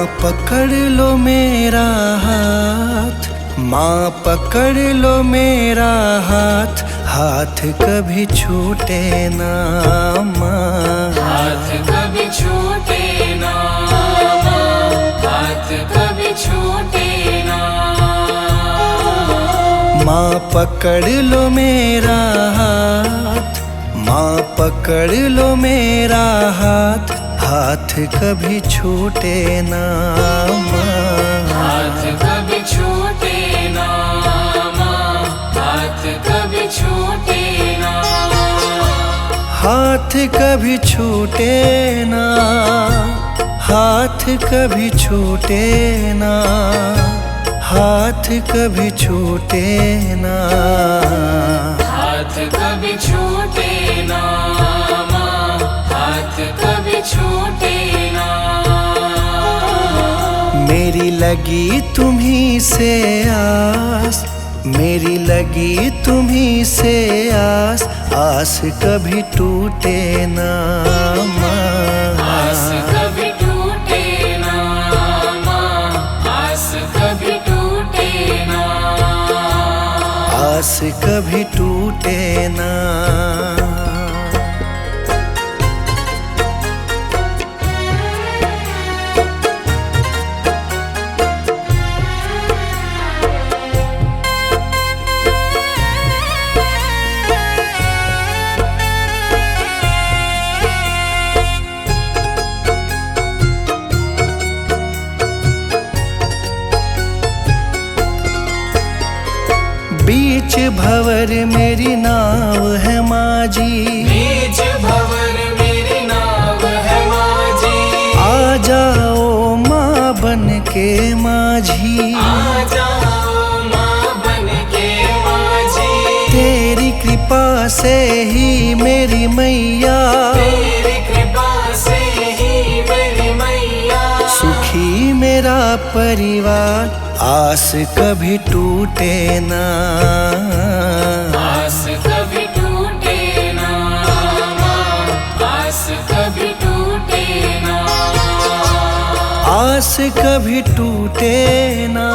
माँ पकड़ लो मेरा हाथ, माँ पकड़ लो मेरा हाथ, हाथ कभी छूटे ना माँ, हाथ कभी छूटे ना माँ, हाथ कभी छूटे ना। माँ पकड़ लो मेरा हाथ, माँ पकड़ लो मेरा हाथ, हाथ कभी छूटे ना माँ, हाथ कभी छूटे ना माँ, हाथ कभी छूटे ना। हाथ कभी छूटे ना, हाथ कभी छूटे ना, हाथ कभी छूटे ना, हाथ कभी छूटे ना माँ, हाथ कभी छूटे ना। मेरी लगी तुम्हीं से आस, मेरी लगी तुम्हीं से आस, आस कभी टूटे ना आस माँ, कभी टूटे ना माँ, आस कभी टूटे ना। आस कभी टूटे ना। बीच भंवर मेरी नाव है माझी, बीच भंवर मेरी नाव है माझी, आ जाओ माँ बन के माझी, आ जाओ माँ बन के माझी। तेरी कृपा से ही मेरी मैया, तेरी कृपा से ही मेरी मैया, सुखी मेरा परिवार, आस कभी टूटे ना, आस कभी टूटे ना माँ, आस कभी टूटे ना। आस कभी टूटे ना,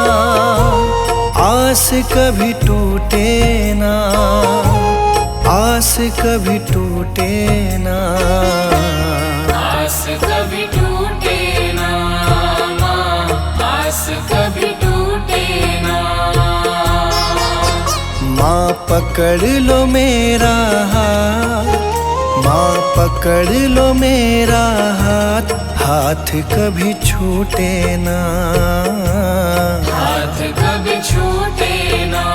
आस कभी टूटे ना, आस कभी टूटे ना, आस कभी टूटे ना माँ, आस कभी टूटे ना। माँ पकड़ लो मेरा हाथ, माँ पकड़ लो मेरा हाथ, हाथ कभी छूटे ना, हाथ कभी छूटे ना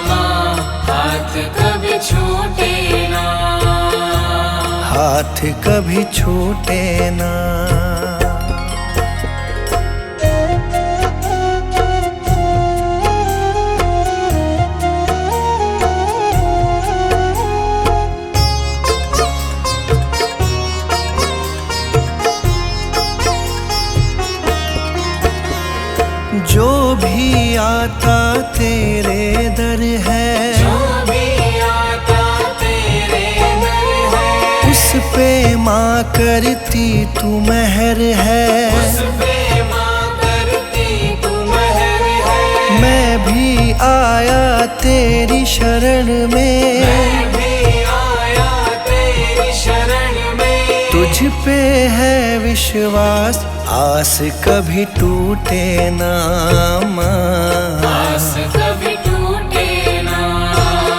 माँ, हाथ कभी छूटे ना। हाथ कभी छूटे ना। जो भी आता तेरे दर है, जो भी आता तेरे दर है, उस पे माँ करती तू मेहर है, उस पे माँ करती तू मेहर है। मैं भी आया तेरी शरण में, मैं भी आया तेरी शरण में, तुझ पे है विश्वास, आस कभी टूटे ना माँ, आस कभी टूटे ना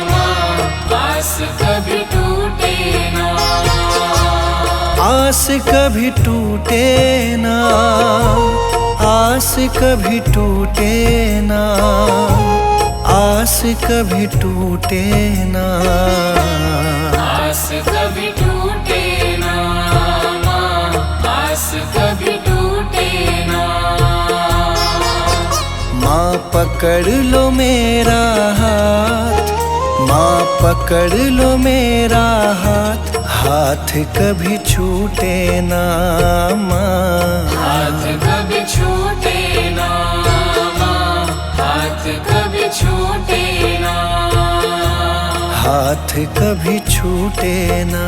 माँ, आस कभी टूटे ना। आस कभी टूटे ना, आस कभी टूटे ना, आस कभी टूटे ना, आस कभी टूटे ना माँ, आस कभी टूटे ना। माँ पकड़ लो मेरा हाथ, माँ पकड़ लो मेरा हाथ, हाथ कभी छूटे ना माँ, हाथ कभी छूटे ना माँ, हाथ कभी छूटे ना। हाथ कभी छूटे ना।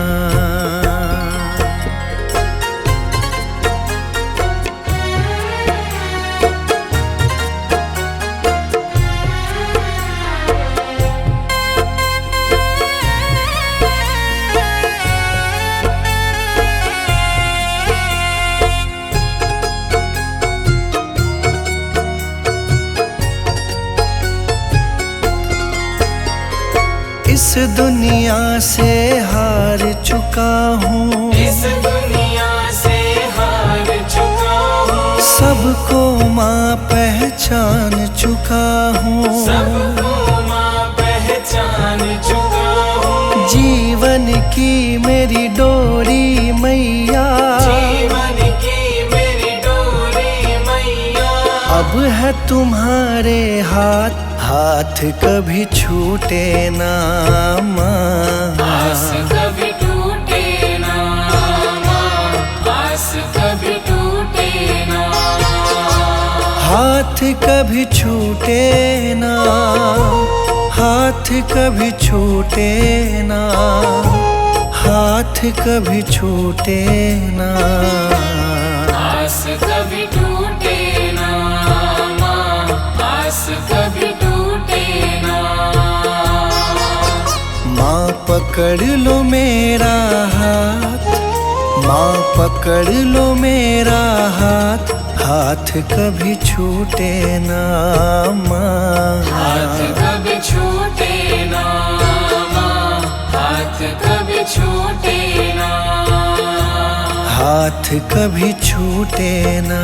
दुनिया से हार चुका हूँ, इस दुनिया से हार चुका हूँ। सबको माँ पहचान चुका हूँ, सबको माँ पहचान चुका हूँ। जीवन की मेरी डोरी मैया, जीवन की मेरी डोरी मैया, अब है तुम्हारे हाथ, हाथ कभी छूटे ना माँ। आस कभी टूटे ना माँ, आस कभी टूटे ना। हाथ कभी छूटे ना, हाथ कभी छूटे ना, हाथ कभी छूटे ना। आस कभी टूटे ना माँ, आस कभी टूटे ना। माँ पकड़ लो मेरा हाथ, माँ पकड़ लो मेरा हाथ, हाथ कभी छूटे ना माँ। हाथ कभी छूटे ना माँ, हाथ कभी छूटे ना। हाथ कभी छूटे ना।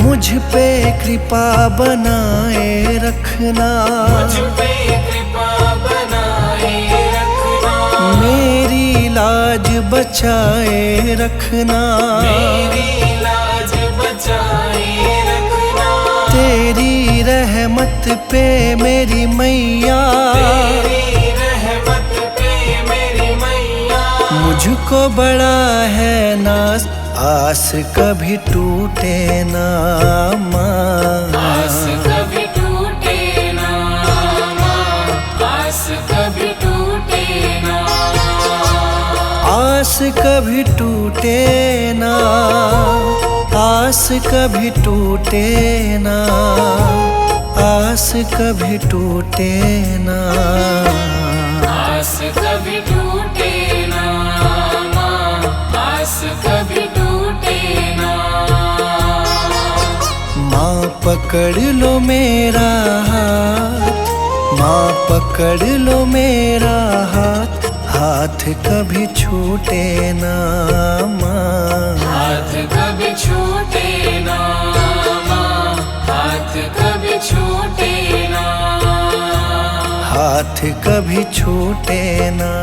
मुझ पे कृपा बनाए रखना, मुझ पे कृपा बनाए रखना। मेरी लाज बचाए रखना, मेरी लाज बचाए रखना। तेरी रहमत पे मेरी मैया, तेरी रहमत पे मेरी मैया, मुझको बड़ा है नाज, आस कभी टूटे ना माँ। आस कभी टूटे ना माँ, आस कभी टूटे ना। आस कभी टूटे ना, आस कभी टूटे ना, आस कभी टूटे ना। आस कभी टूटे ना माँ, आस कभी टूटे ना। माँ पकड़ लो मेरा हाथ, माँ पकड़ लो मेरा हाथ, हाथ कभी छूटे ना माँ। हाथ कभी छूटे ना माँ, हाथ कभी छूटे ना। हाथ कभी छूटे ना।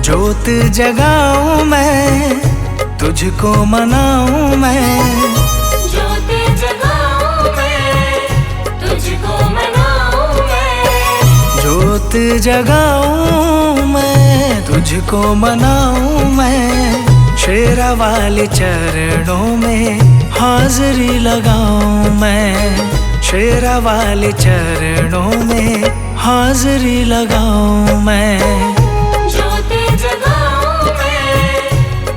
जोत जगाऊं मैं, तुझको मनाऊं मैं, ज्योत जगाऊं मैं, तुझको मनाऊं मैं। जोत जगाऊं मैं, तुझको मनाऊं मैं, शेरा वाले चरणों में हाजिरी लगाऊं मैं, शेरा वाले चरणों में हाजिरी लगाऊं मैं। ज्योत जगाऊं मैं,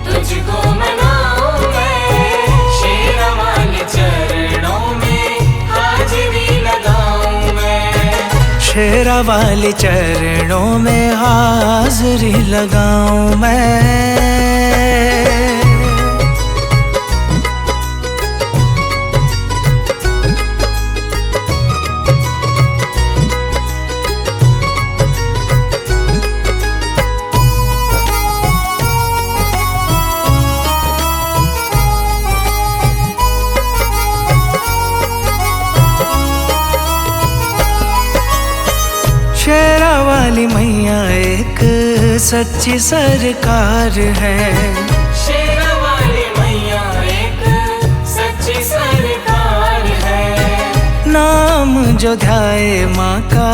तुझको मनाऊं मैं, शेरा वाले चरणों में हाजिरी लगाऊं मैं। शेरा वाले चरणों में हाजिरी लगाऊं मैं। शेरा वाली मैया एक सच्ची सरकार है, शेरा वाली मैया एक सच्ची सरकार है। नाम जो ध्याए माँ का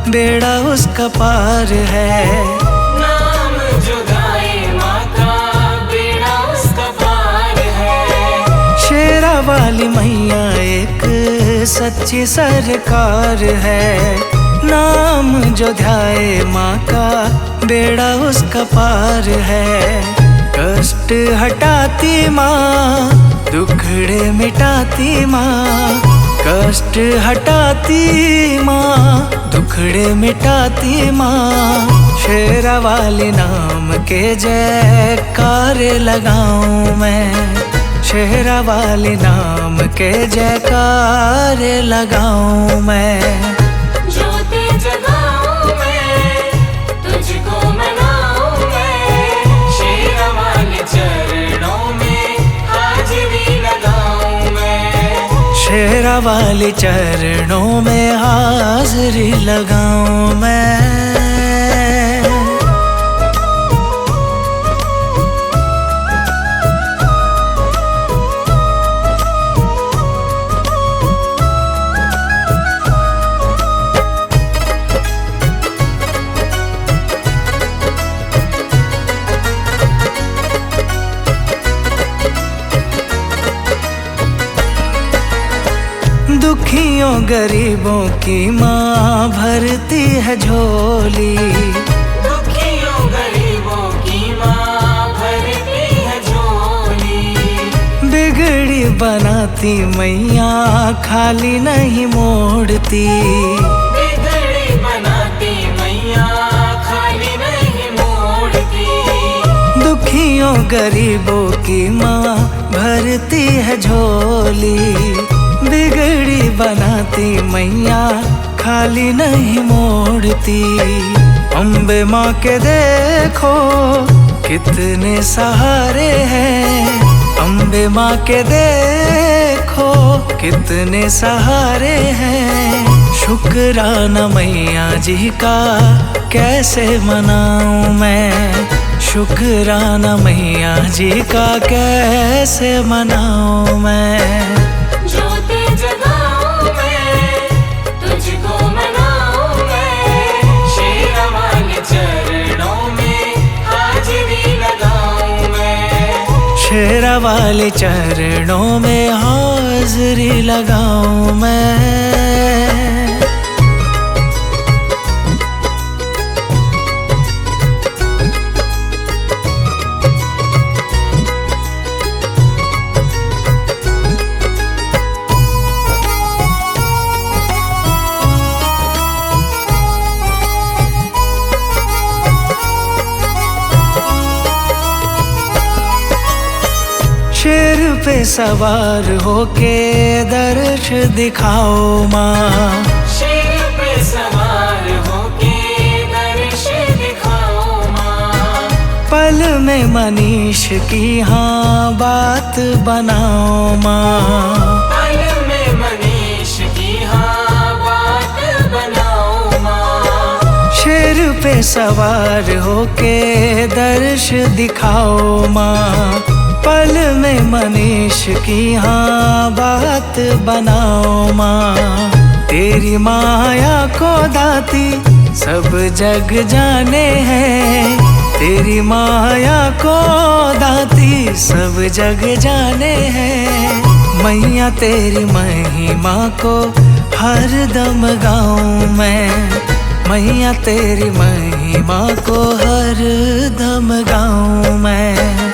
बेड़ा उसका पार है। नाम जो ध्याए माँ का बेड़ा उसका पार है। शेरा वाली मैया एक सच्ची सरकार है। नाम जो ध्याए माँ का बेड़ा उसका पार है। कष्ट हटाती माँ, दुखड़े मिटाती माँ। कष्ट हटाती माँ, दुखड़े मिटाती माँ। शेरा वाली नाम के जयकार लगाऊं मैं। शेरा वाली नाम के जयकार लगाऊं मैं। ज्योति जगाऊं मैं, तुझको मनाऊं मैं। शेरा वाले चरणों में हाजिरी लगाऊं मैं। शेरा वाले चरणों में हाजिरी लगाऊं मैं। दुखियों गरीबों की माँ भरती है झोली। दुखियों गरीबों की माँ भरती है झोली। बिगड़ी बनाती मैया खाली नहीं मोड़ती। बिगड़ी बनाती मैया खाली नहीं मोड़ती। दुखियों गरीबों की माँ भरती है झोली। बिगड़ी बनाती मैया खाली नहीं मोड़ती। अम्बे माँ के देखो कितने सहारे हैं। अम्बे माँ के देखो कितने सहारे हैं। शुक्राना मैया जी का कैसे मनाऊं मैं। शुक्राना मैया जी का कैसे मनाऊं मैं। ज्योति जगाऊं मैं, तुझको मनाऊं मैं। शेरा वाले चरणों में हाजिरी लगाऊं मैं। शेरा वाले चरणों में हाजिरी लगाऊं मैं। शेर पे सवार होके दर्श दिखाओ माँ। शेर पे सवार होके दर्श दिखाओ माँ। पल में मनीष की हाँ बात बनाओ माँ। पल में मनीष की हाँ बात बनाओ माँ। शेर पे सवार होके दर्श दिखाओ माँ। पल में मनीष की हाँ बात बनाओ माँ। तेरी माया को दाती सब जग जाने हैं। तेरी माया को दाती सब जग जाने हैं। मैया तेरी महिमा को हर दम गाऊं मैं। मैया तेरी महिमा को हर दम गाऊं मैं।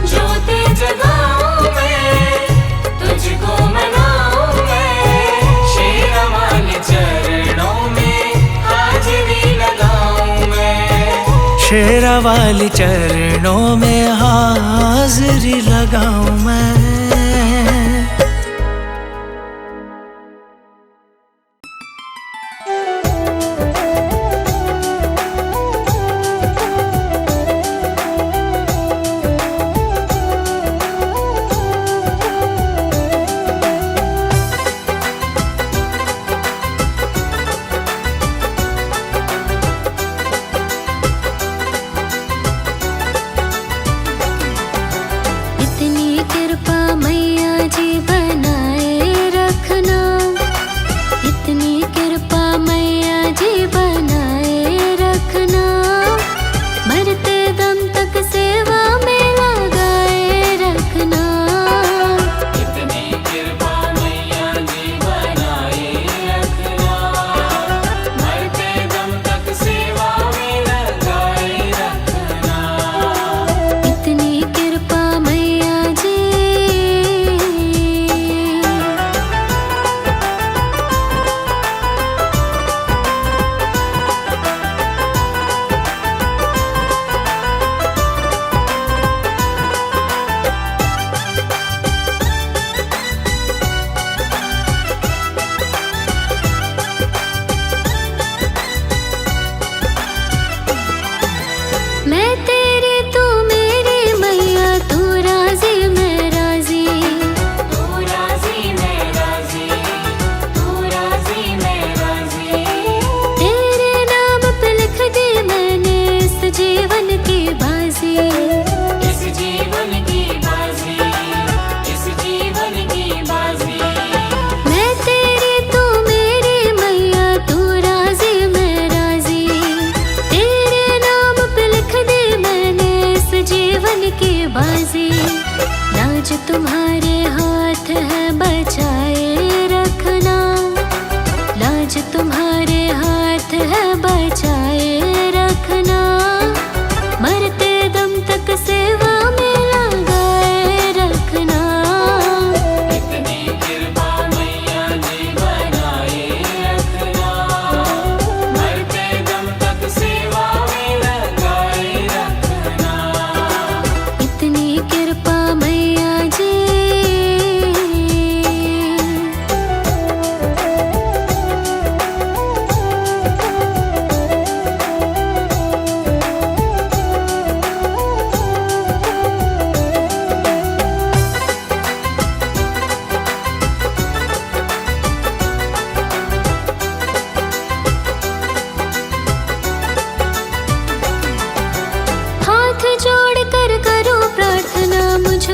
ज्योति जगाऊं मैं, तुझको मनाऊं मैं। शेरा वाले चरणों में हाजिरी लगाऊं मैं। शेरा वाली चरणों में हाजिरी लगाऊं मैं। इतनी कृपा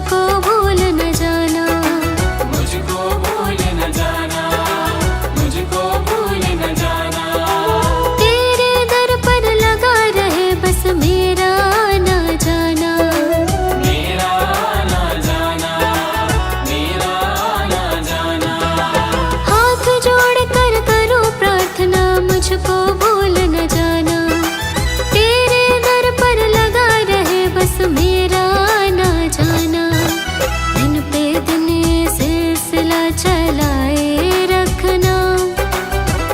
मुझको भूल न जाना, मुझको भूल न जाना, मुझको भूल न जाना। तेरे दर पर लगा रहे बस मेरा ना जाना, मेरा ना जाना, मेरा ना जाना। हाथ जोड़ कर करूं प्रार्थना, मुझको भूल न जाना। तेरे दर पर लगा रहे बस मेरा ना जाना। दिन पे दिन ये सिलसिला चलाए रखना,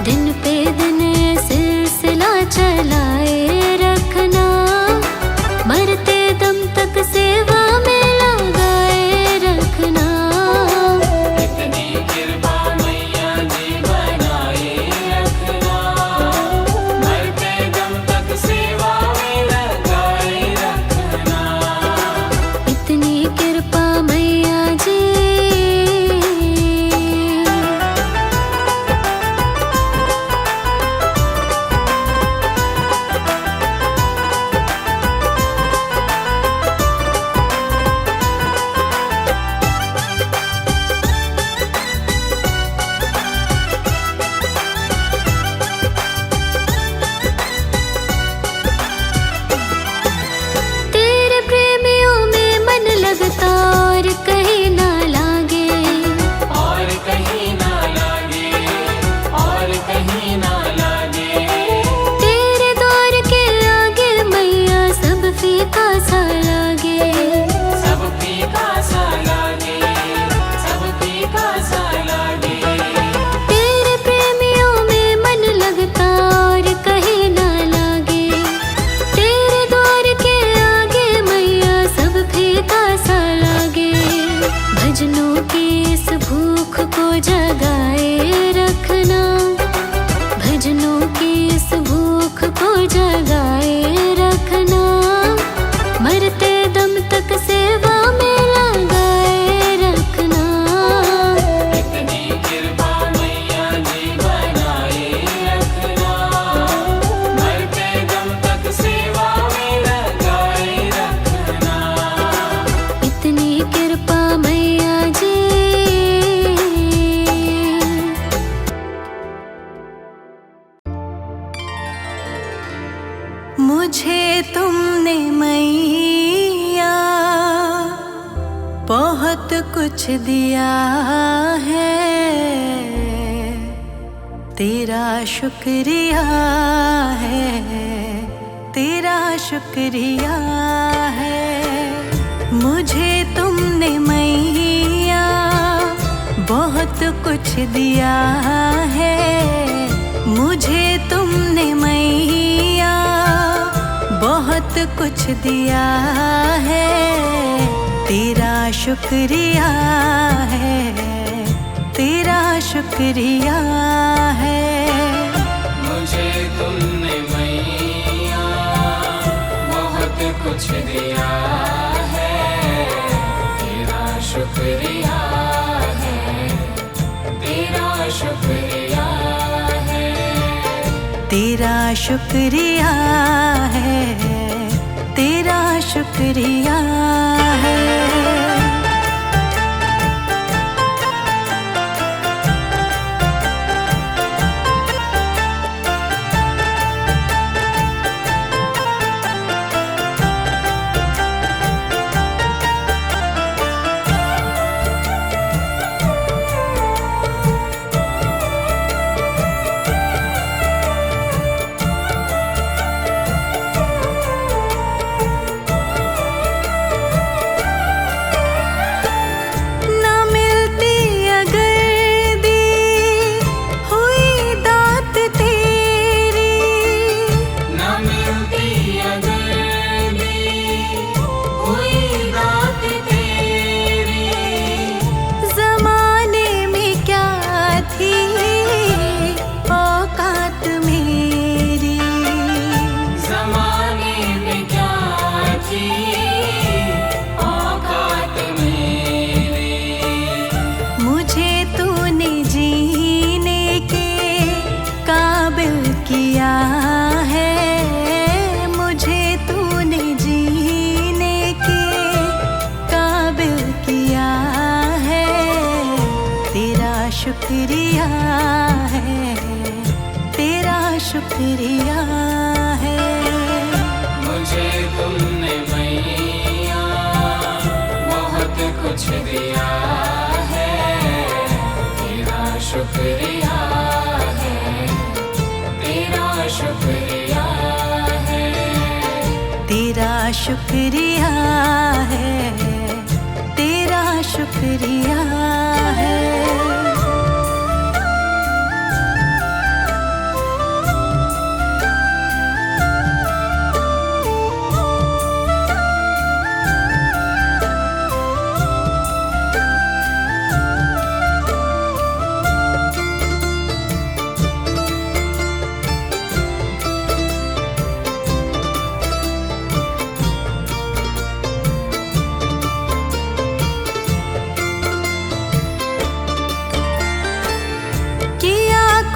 दिन पे दिन ये सिलसिला चलाए रखना। मरते दम तक सेवा में लगाए रखना। इतनी कृपा मैया जी बनाए रखना, मरते दम तक सेवा में लगाए रखना। इतनी कृपा मैया जी। तेरे प्रेमियों में मन लगता और कहीं ना लागे, और कहीं ना लागे, और कहीं ना लागे। तेरे द्वार के आगे मैया सब फीका सा लागे। सब फीका सा लागे, सब फीका सा लागे। तेरे प्रेमियों में मन लगता और कहीं ना लागे। तेरे द्वार के आगे मैया सब फीका सा लागे। भजनों की इस भूख को जगाए रखना, भजनों की इस भूख को जगाए रखना। मरते दम तक सेवा में लगाए रखना। इतनी कृपा मैया जी बनाए रखना, मरते दम तक सेवा में लगाए रखना। इतनी कृपा मैया जी। मुझे तुमने मैया बहुत कुछ दिया है, तेरा शुक्रिया है, तेरा शुक्रिया है। मुझे तुमने मैया बहुत कुछ दिया है, मुझे तुमने मैया बहुत कुछ दिया है। तेरा शुक्रिया है, तेरा शुक्रिया है। मुझे तुमने मैया बहुत कुछ दिया है, तेरा शुक्रिया है, तेरा शुक्रिया है। तेरा शुक्रिया है, तेरा शुक्रिया है। काबिल शुक्रिया है, तेरा शुक्रिया है। मुझे तुमने मैया बहुत कुछ दिया है, तेरा शुक्रिया है, तेरा शुक्रिया है, तेरा शुक्रिया है, तेरा शुक्रिया है।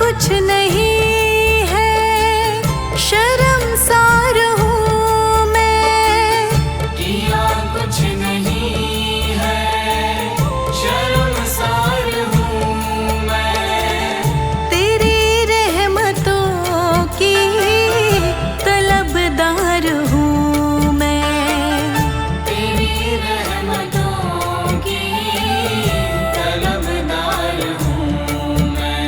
कुछ नहीं है शर्मसार हूँ मैं, किया कुछ नहीं है शर्मसार हूँ मैं, तेरी रहमतों की तलबदार हूँ मैं, तेरी रहमतों की तलबदार हूँ मैं।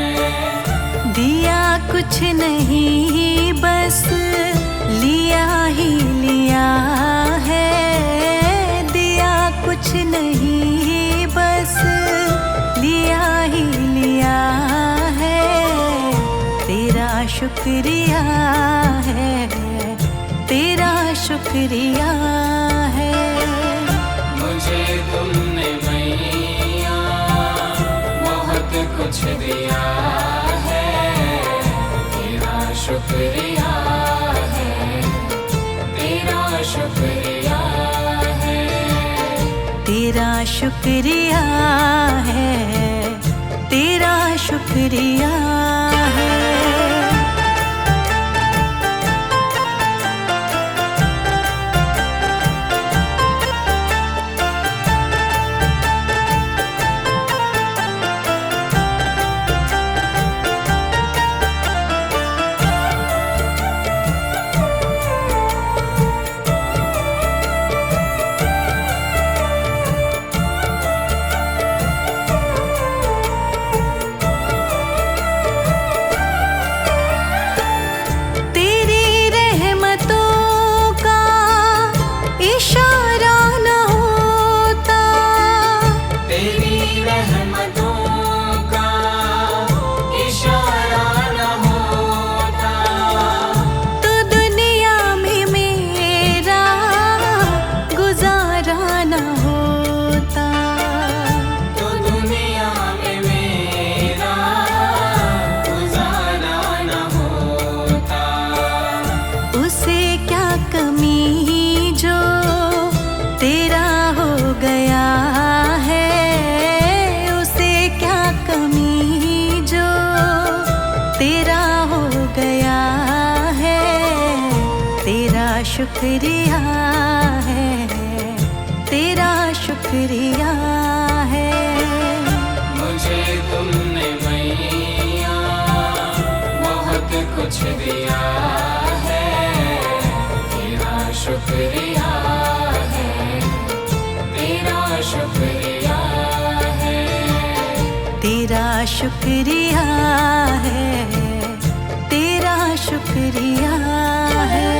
दिया कुछ नहीं बस लिया ही लिया है, दिया कुछ नहीं बस लिया ही लिया है, तेरा शुक्रिया है, तेरा शुक्रिया है। मुझे तुमने मैया बहुत कुछ दिया है, तेरा शुक्रिया है, तेरा शुक्रिया है, तेरा शुक्रिया है, तेरा शुक्रिया है। इशारा न होता, तेरी रहमतों का इशारा न होता, तो दुनिया में मेरा गुजारा न होता, तो दुनिया में मेरा गुजारा न होता। उसे क्या कमी जो तेरा हो गया है, उसे क्या कमी जो तेरा हो गया है, तेरा शुक्रिया है, तेरा शुक्रिया है। मुझे तुमने मैया बहुत कुछ दिया है, तेरा शुक्रिया है, तेरा शुक्रिया है, तेरा शुक्रिया है, तेरा शुक्रिया है।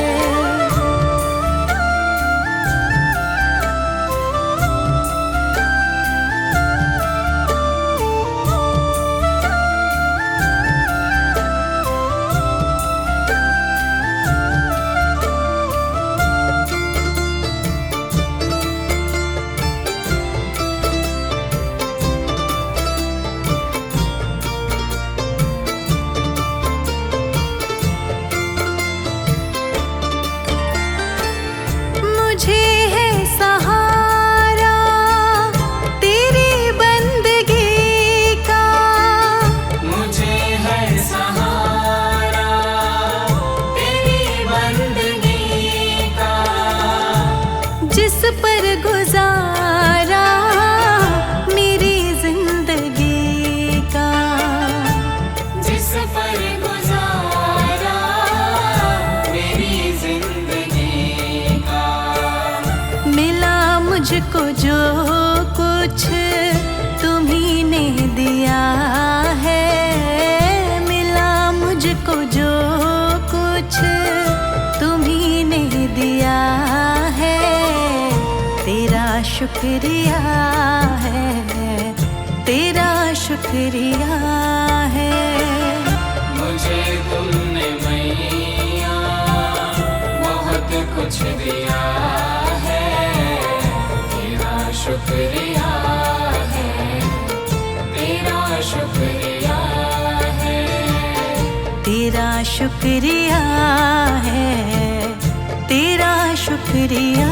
पर गुजारा मेरी जिंदगी का। मुझको जो कुछ तुम्ही ने दिया है, मिला मुझको जो कुछ तुम्ही ने दिया है, तेरा शुक्रिया है, तेरा शुक्रिया है। मुझे तुमने मैया बहुत कुछ दिया है, तेरा शुक्रिया है, तेरा शुक्रिया है, तेरा शुक्रिया है, तेरा शुक्रिया